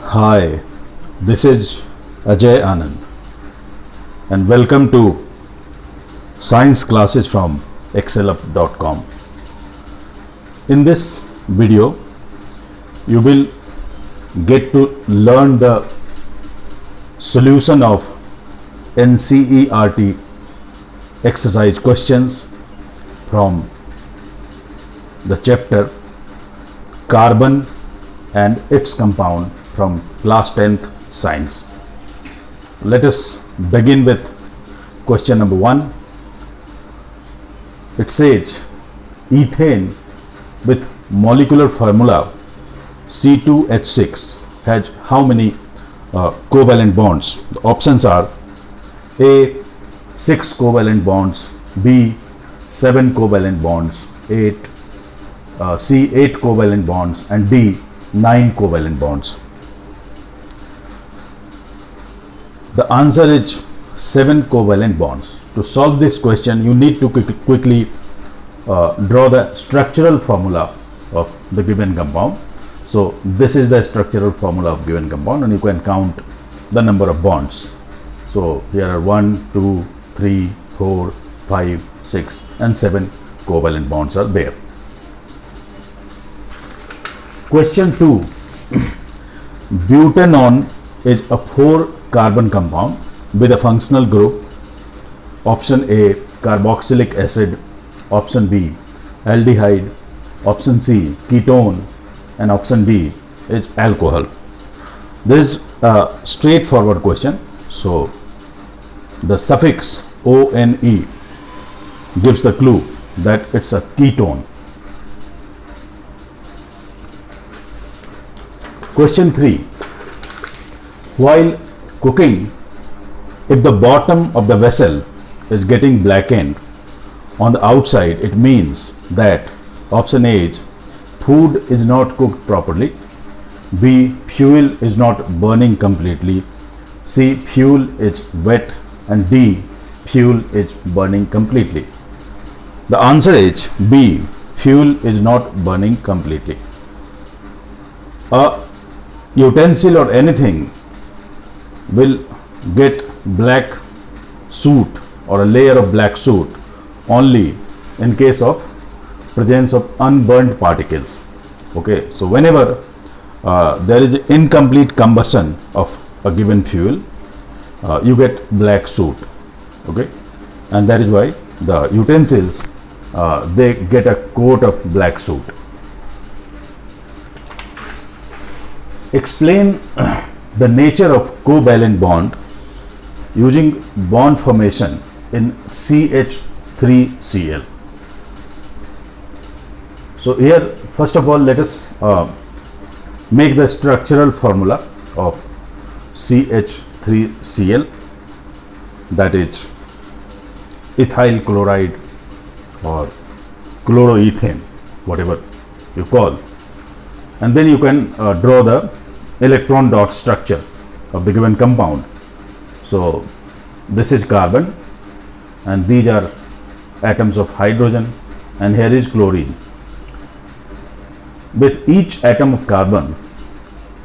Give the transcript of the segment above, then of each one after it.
Hi, this is Ajay Anand and welcome to science classes from excelup.com. In this video, you will get to learn the solution of NCERT exercise questions from the chapter Carbon and its compound from class 10th science. Let us begin with question number 1. It says ethane with molecular formula C2H6 has how many covalent bonds? The options are A 6 covalent bonds, B 7 covalent bonds, C 8 covalent bonds, and D 9 covalent bonds. The answer is 7 covalent bonds. To solve this question, you need to quickly draw the structural formula of the given compound. So this is the structural formula of given compound, and you can count the number of bonds. So here are 1, 2, 3, 4, 5, 6 and 7 covalent bonds are there. Question 2. Butanone is a 4 carbon compound with a functional group. Option A carboxylic acid, option B aldehyde, option C ketone, and option D is alcohol. This is a straightforward question. So the suffix ONE gives the clue that it's a ketone. Question 3. While cooking, if the bottom of the vessel is getting blackened on the outside, it means that option A is food is not cooked properly, B fuel is not burning completely, C fuel is wet, and D fuel is burning completely. The answer is B, fuel is not burning completely. A utensil or anything will get black soot or a layer of black soot only in case of presence of unburnt particles. Okay, so whenever there is incomplete combustion of a given fuel, you get black soot. Okay, and that is why the utensils they get a coat of black soot. Explain the nature of covalent bond using bond formation in CH3Cl. So here, first of all, let us make the structural formula of CH3Cl, that is ethyl chloride or chloroethane, whatever you call, and then you can draw the electron dot structure of the given compound. So this is carbon and these are atoms of hydrogen, and here is chlorine. With each atom of carbon,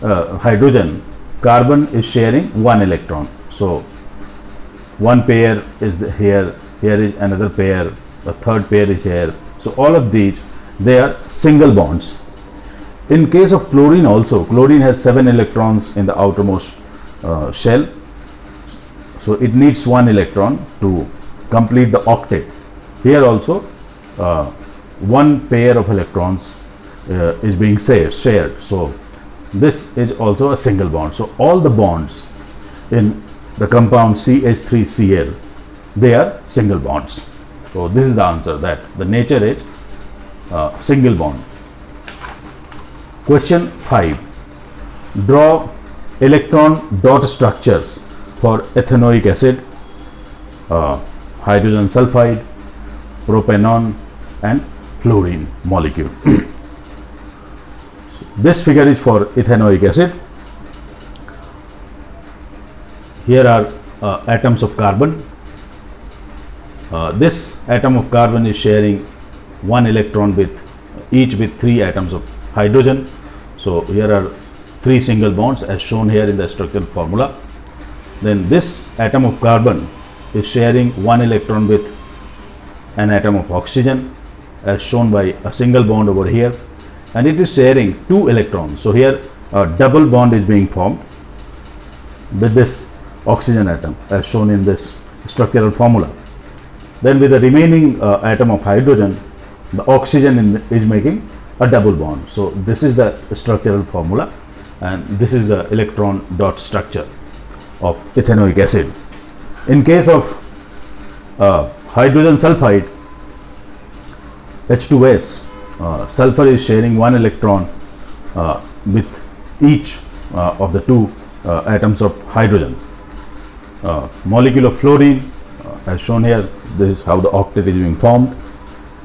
hydrogen, carbon is sharing 1 electron. So one pair is here is another pair, a third pair is here. So all of these, they are single bonds. In case of chlorine also, chlorine has 7 electrons in the outermost shell. So it needs 1 electron to complete the octet. Here also 1 pair of electrons is being shared. So this is also a single bond. So all the bonds in the compound CH3Cl, they are single bonds. So this is the answer, that the nature is single bond. Question 5. Draw electron dot structures for ethanoic acid, hydrogen sulfide, propanone, and fluorine molecule. This figure is for ethanoic acid. Here are atoms of carbon. This atom of carbon is sharing 1 electron with each with 3 atoms of hydrogen. So here are 3 single bonds as shown here in the structural formula. Then this atom of carbon is sharing 1 electron with an atom of oxygen as shown by a single bond over here, and it is sharing 2 electrons. So here a double bond is being formed with this oxygen atom as shown in this structural formula. Then with the remaining atom of hydrogen, the oxygen is making a double bond. So this is the structural formula, and this is the electron dot structure of ethanoic acid. In case of hydrogen sulfide, H2S, sulfur is sharing 1 electron with each of the 2 atoms of hydrogen. Molecule of fluorine, as shown here, this is how the octet is being formed.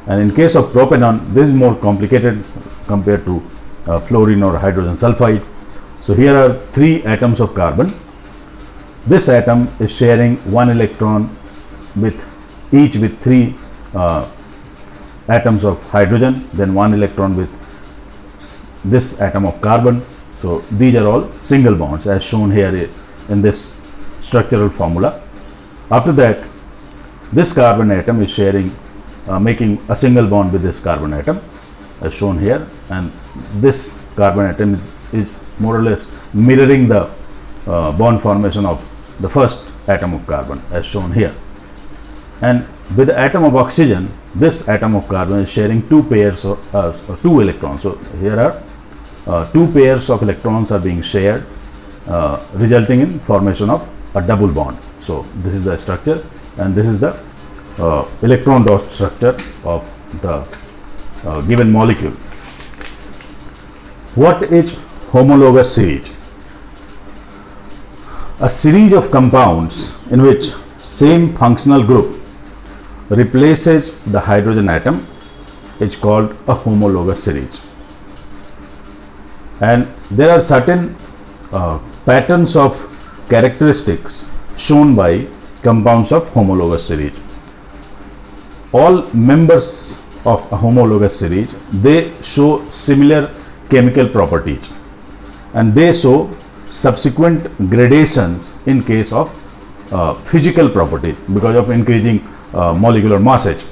And in case of propanol, this is more complicated compared to fluorine or hydrogen sulfide. So here are 3 atoms of carbon. This atom is sharing 1 electron with each with 3 atoms of hydrogen, then 1 electron with this atom of carbon. So these are all single bonds as shown here in this structural formula. After that, this carbon atom is sharing making a single bond with this carbon atom as shown here, and this carbon atom is more or less mirroring the bond formation of the first atom of carbon as shown here. And with the atom of oxygen, this atom of carbon is sharing 2 pairs of 2 electrons. So here are 2 pairs of electrons are being shared, resulting in formation of a double bond. So this is the structure, and this is the electron dot structure of the given molecule. What is homologous series? A series of compounds in which same functional group replaces the hydrogen atom is called a homologous series. And there are certain patterns of characteristics shown by compounds of homologous series. All members of a homologous series, they show similar chemical properties, and they show subsequent gradations in case of physical property because of increasing molecular massage.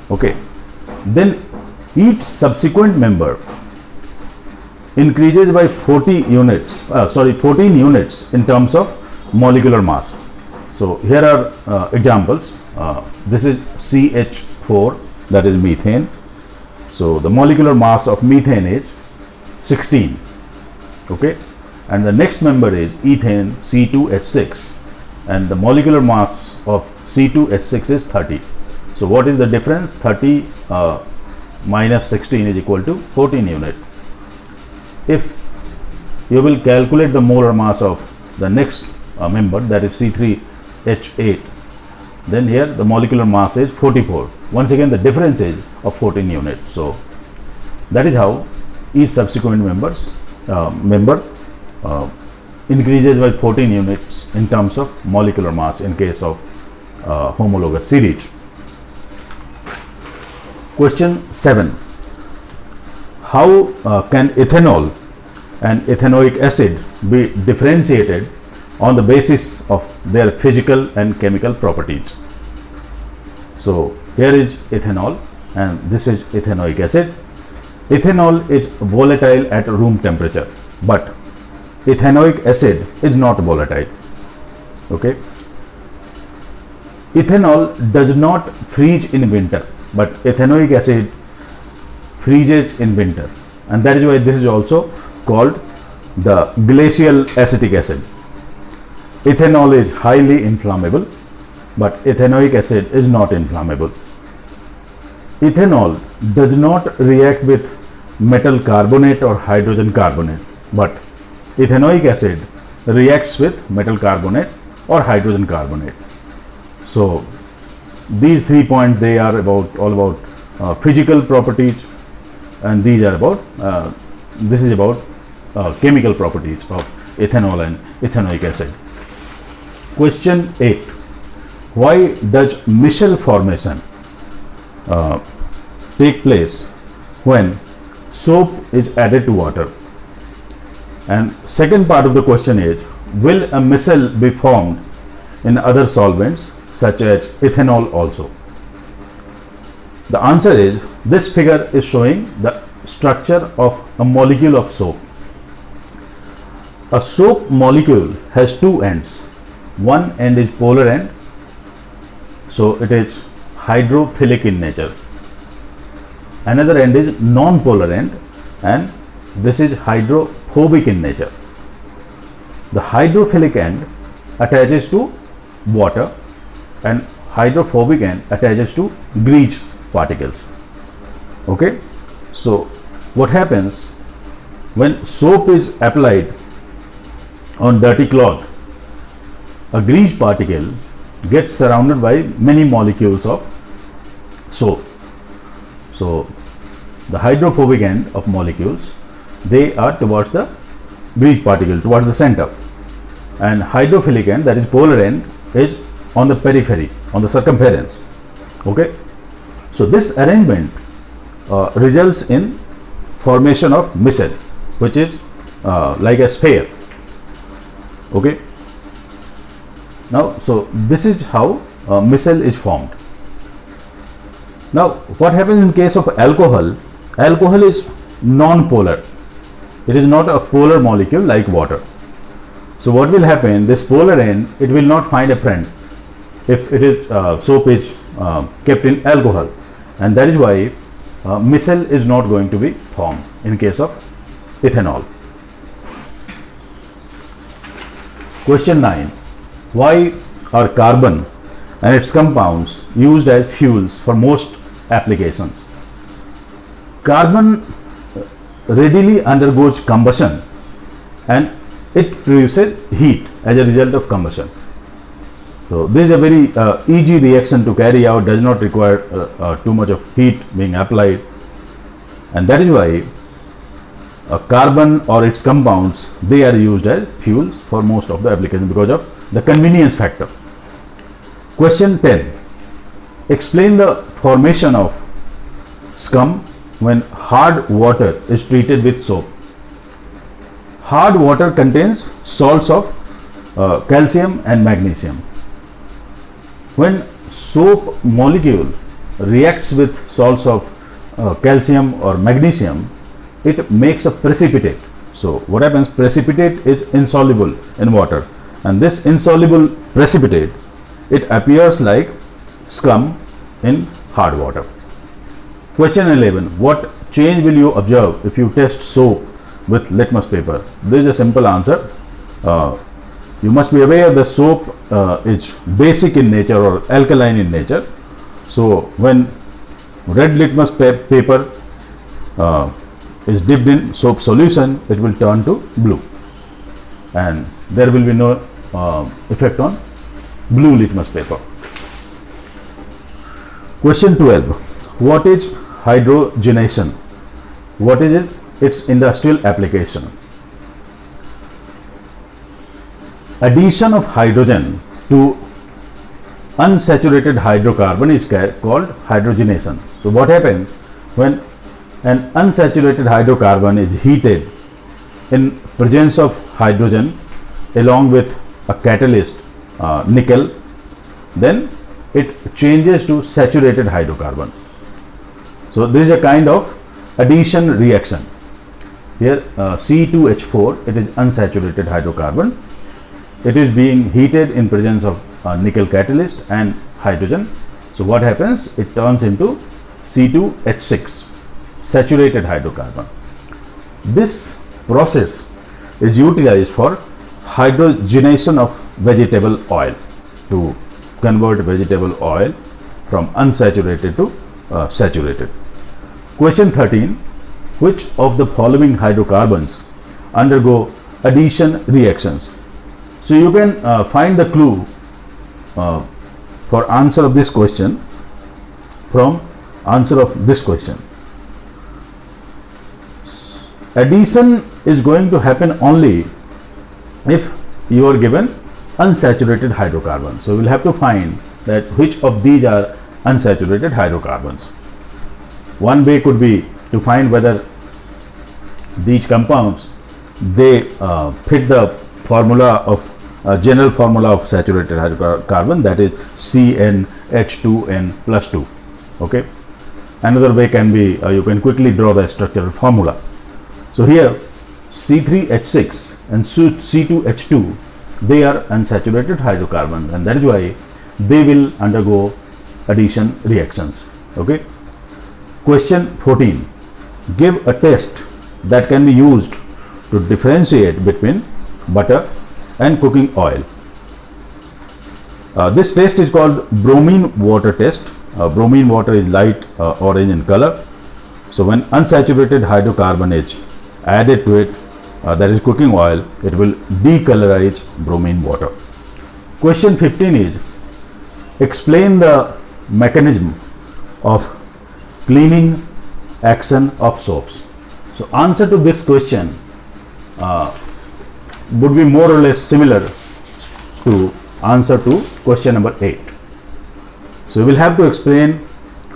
Okay, then each subsequent member increases by 14 units in terms of molecular mass. So here are examples. This is CH4, that is methane. So the molecular mass of methane is 16. Okay, and the next member is ethane, C2H6, and the molecular mass of C2H6 is 30. So what is the difference? 30 minus 16 is equal to 14 unit. If you will calculate the molar mass of the next member, that is C3H8, then here the molecular mass is 44. Once again the difference is of 14 units. So that is how each subsequent member increases by 14 units in terms of molecular mass in case of homologous series. Question 7. How can ethanol and ethanoic acid be differentiated on the basis of their physical and chemical properties? So here is ethanol and this is ethanoic acid. Ethanol is volatile at room temperature, but ethanoic acid is not volatile. Okay. Ethanol does not freeze in winter, but ethanoic acid freezes in winter, and that is why this is also called the glacial acetic acid. Ethanol is highly inflammable, but ethanoic acid is not inflammable. Ethanol does not react with metal carbonate or hydrogen carbonate, but ethanoic acid reacts with metal carbonate or hydrogen carbonate. So these 3 points, they are all about physical properties, and these are about this is about chemical properties of ethanol and ethanoic acid. Question 8. Why does micelle formation take place when soap is added to water? And second part of the question is, will a micelle be formed in other solvents such as ethanol also? The answer is, this figure is showing the structure of a molecule of soap. A soap molecule has two ends. One end is polar end, so it is hydrophilic in nature. Another end is non-polar end, and this is hydrophobic in nature. The hydrophilic end attaches to water and hydrophobic end attaches to grease particles. Okay, so what happens when soap is applied on dirty cloth? A grease particle gets surrounded by many molecules of soap. So the hydrophobic end of molecules, they are towards the grease particle, towards the center, and hydrophilic end, that is polar end, is on the periphery, on the circumference. Okay, so this arrangement results in formation of micelle, which is like a sphere. Okay, now so this is how micelle is formed. Now what happens in case of alcohol? Alcohol is non-polar. It is not a polar molecule like water. So what will happen? This polar end, it will not find a friend if it is soap is kept in alcohol, and that is why micelle is not going to be formed in case of ethanol. Question 9. Why are carbon and its compounds used as fuels for most applications? Carbon readily undergoes combustion and it produces heat as a result of combustion. So this is a very easy reaction to carry out, does not require too much of heat being applied, and that is why carbon or its compounds, they are used as fuels for most of the applications because of the convenience factor. Question 10. Explain the formation of scum when hard water is treated with soap. Hard water contains salts of calcium and magnesium. When soap molecule reacts with salts of calcium or magnesium, it makes a precipitate. So what happens? Precipitate is insoluble in water, and this insoluble precipitate, it appears like scum in hard water. Question 11. What change will you observe if you test soap with litmus paper? This is a simple answer. You must be aware the soap is basic in nature or alkaline in nature. So when red litmus paper is dipped in soap solution, it will turn to blue, and there will be no effect on blue litmus paper. Question 12. What is hydrogenation? What is its industrial application? Addition of hydrogen to unsaturated hydrocarbon is called hydrogenation. So what happens when an unsaturated hydrocarbon is heated in presence of hydrogen along with a catalyst nickel, then it changes to saturated hydrocarbon. So this is a kind of addition reaction. Here C2H4, it is unsaturated hydrocarbon. It is being heated in presence of nickel catalyst and hydrogen. So what happens? It turns into C2H6, saturated hydrocarbon. This process is utilized for hydrogenation of vegetable oil, to convert vegetable oil from unsaturated to saturated. Question 13. Which of the following hydrocarbons undergo addition reactions? So you can find the clue for answer of this question from answer of this question. Addition is going to happen only if you are given unsaturated hydrocarbons. So we will have to find that which of these are unsaturated hydrocarbons. One way could be to find whether these compounds they fit the formula of general formula of saturated hydrocarbon, that is CnH2n plus 2. Okay. Another way can be, you can quickly draw the structural formula. So here C3H6 and C2H2, they are unsaturated hydrocarbons, and that is why they will undergo addition reactions. Okay. Question 14. Give a test that can be used to differentiate between butter and cooking oil. This test is called bromine water test. Bromine water is light orange in color. So when unsaturated hydrocarbon is added to it, that is cooking oil, it will decolorize bromine water. Question 15 is, explain the mechanism of cleaning action of soaps. So answer to this question would be more or less similar to answer to question number 8. So we will have to explain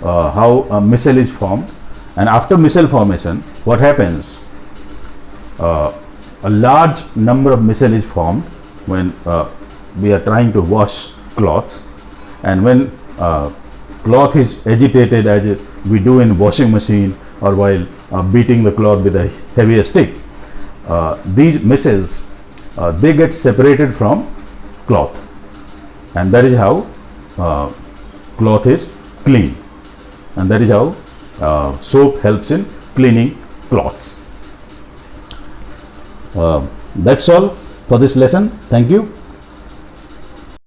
how a micelle is formed, and after micelle formation, what happens? A large number of micelle is formed when we are trying to wash cloths, and when cloth is agitated as we do in washing machine or while beating the cloth with a heavier stick, these micelles they get separated from cloth, and that is how cloth is clean, and that is how soap helps in cleaning cloths. That's all for this lesson. Thank you.